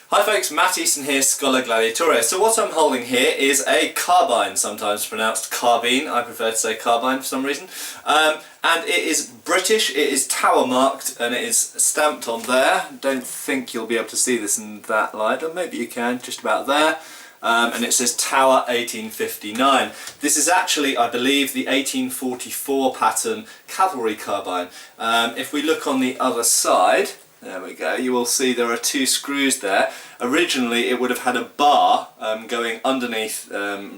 Hi folks, Matt Easton here, Scholar Gladiatore. So what I'm holding here is a carbine, sometimes pronounced carbine. I prefer to say carbine for some reason. And it is British, it is tower marked, and it is stamped on there. Don't think you'll be able to see this in that light, or maybe you can, just about there. And it says Tower 1859. This is actually, I believe, the 1844 pattern Cavalry Carbine. If we look on the other side, there we go, you will see there are two screws there. Originally it would have had a bar going underneath,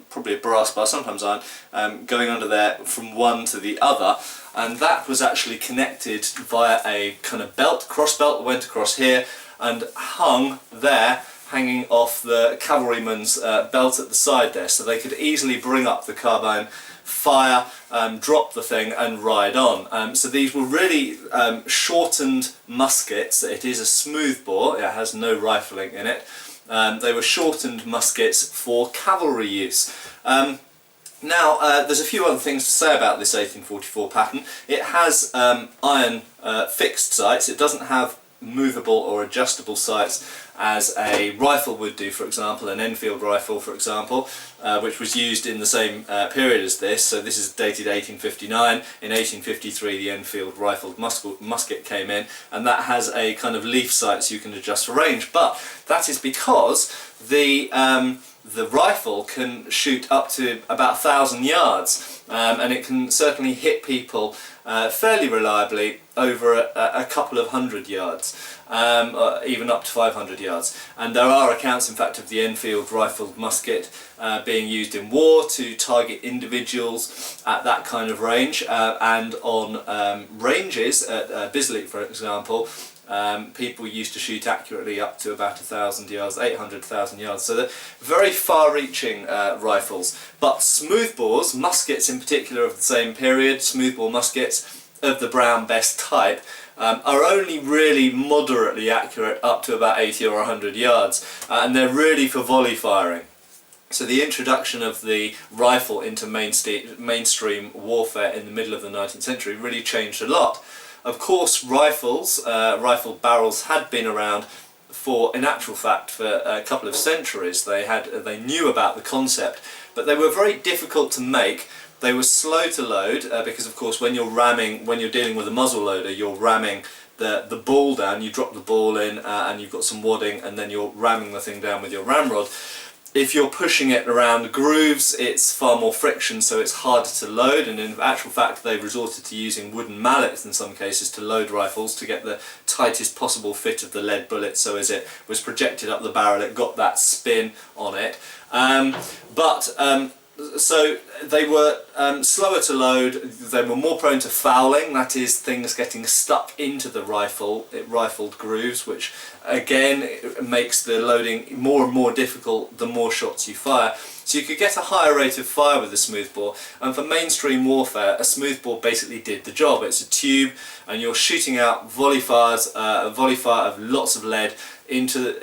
probably a brass bar, sometimes iron, going under there from one to the other, and that was actually connected via a kind of belt, cross belt that went across here and hung there, hanging off the cavalryman's belt at the side there, so they could easily bring up the carbine, fire, drop the thing and ride on. So these were really shortened muskets. It is a smoothbore, it has no rifling in it. They were shortened muskets for cavalry use. Now there's a few other things to say about this 1844 pattern. It has iron fixed sights. It doesn't have movable or adjustable sights as a rifle would do, for example, an Enfield rifle, for example, which was used in the same period as this. So this is dated 1859. In 1853 the Enfield rifled musket came in, and that has a kind of leaf sights you can adjust for range, but that is because the rifle can shoot up to about 1,000 yards, and it can certainly hit people fairly reliably over a couple of hundred yards, even up to 500 yards. And there are accounts, in fact, of the Enfield rifled musket being used in war to target individuals at that kind of range, and on ranges at Bisley, for example, people used to shoot accurately up to about 1,000 yards, 800,000 yards, so they're very far-reaching rifles. But smoothbores, muskets in particular of the same period, smoothbore muskets of the Brown Bess type, are only really moderately accurate up to about 80 or 100 yards, and they're really for volley firing. So the introduction of the rifle into mainstream warfare in the middle of the 19th century really changed a lot. Of course, rifle barrels had been around for, in actual fact, for a couple of centuries. They knew about the concept, but they were very difficult to make. They were slow to load because, of course, when you're dealing with a muzzle loader, you're ramming the ball down. You drop the ball in, and you've got some wadding, and then you're ramming the thing down with your ramrod. If you're pushing it around grooves, it's far more friction, so it's harder to load, and in actual fact they resorted to using wooden mallets in some cases to load rifles to get the tightest possible fit of the lead bullet, so as it was projected up the barrel it got that spin on it. So they were slower to load, they were more prone to fouling, that is things getting stuck into the rifled grooves, which again makes the loading more and more difficult the more shots you fire. So you could get a higher rate of fire with a smoothbore, and for mainstream warfare a smoothbore basically did the job. It's a tube and you're shooting out volley fires, a volley fire of lots of lead into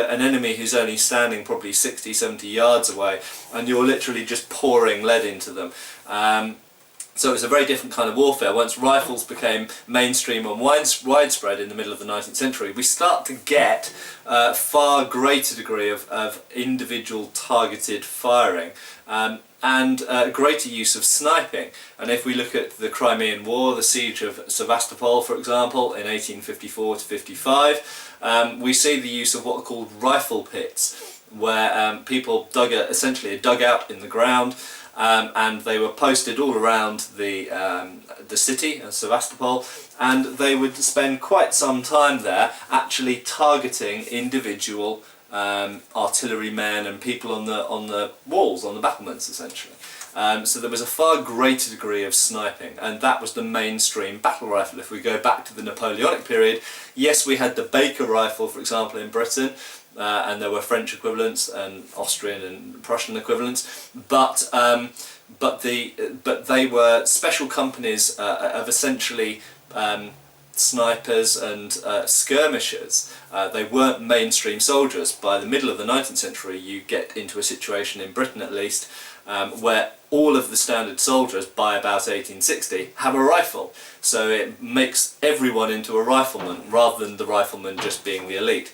an enemy who's only standing probably 60-70 yards away, and you're literally just pouring lead into them. So it's a very different kind of warfare. Once rifles became mainstream and widespread in the middle of the 19th century, we start to get far greater degree of individual targeted firing, and greater use of sniping. And if we look at the Crimean War, the siege of Sevastopol, for example, in 1854 to 55, we see the use of what are called rifle pits, where people dug essentially a dugout in the ground, and they were posted all around the city of Sevastopol, and they would spend quite some time there actually targeting individual artillerymen and people on the walls, on the battlements essentially. So there was a far greater degree of sniping, and that was the mainstream battle rifle. If we go back to the Napoleonic period, yes, we had the Baker rifle, for example, in Britain, and there were French equivalents and Austrian and Prussian equivalents, but they were special companies of essentially snipers and skirmishers. They weren't mainstream soldiers. By the middle of the 19th century you get into a situation, in Britain at least, where all of the standard soldiers by about 1860 have a rifle. So it makes everyone into a rifleman rather than the rifleman just being the elite.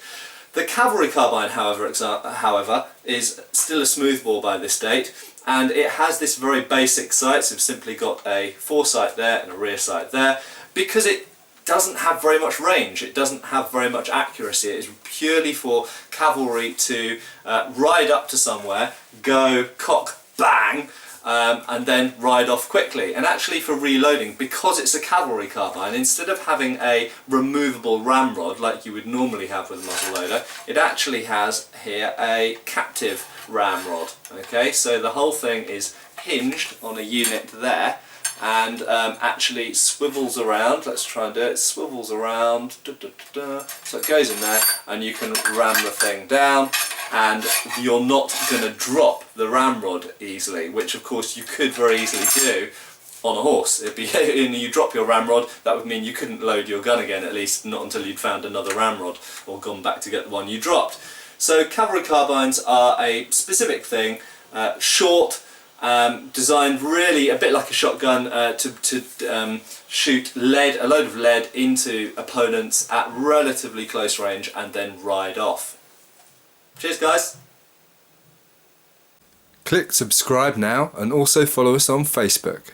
The Cavalry Carbine, however, is still a smoothbore by this date, and it has this very basic sight. So we've simply got a foresight there and a rear sight there, because it doesn't have very much range, it doesn't have very much accuracy. It is purely for cavalry to ride up to somewhere, go cock bang, and then ride off quickly. And actually for reloading, because it's a cavalry carbine, instead of having a removable ramrod like you would normally have with a muzzleloader, it actually has here a captive ramrod. Okay, so the whole thing is hinged on a unit there, and actually swivels around. Let's try and do it. Swivels around, so it goes in there, and you can ram the thing down, and you're not going to drop the ramrod easily, which of course you could very easily do on a horse. It'd be, you drop your ramrod, that would mean you couldn't load your gun again, at least not until you'd found another ramrod or gone back to get the one you dropped. So cavalry carbines are a specific thing, short, designed really a bit like a shotgun to shoot lead, a load of lead into opponents at relatively close range and then ride off. Cheers guys! Click subscribe now and also follow us on Facebook.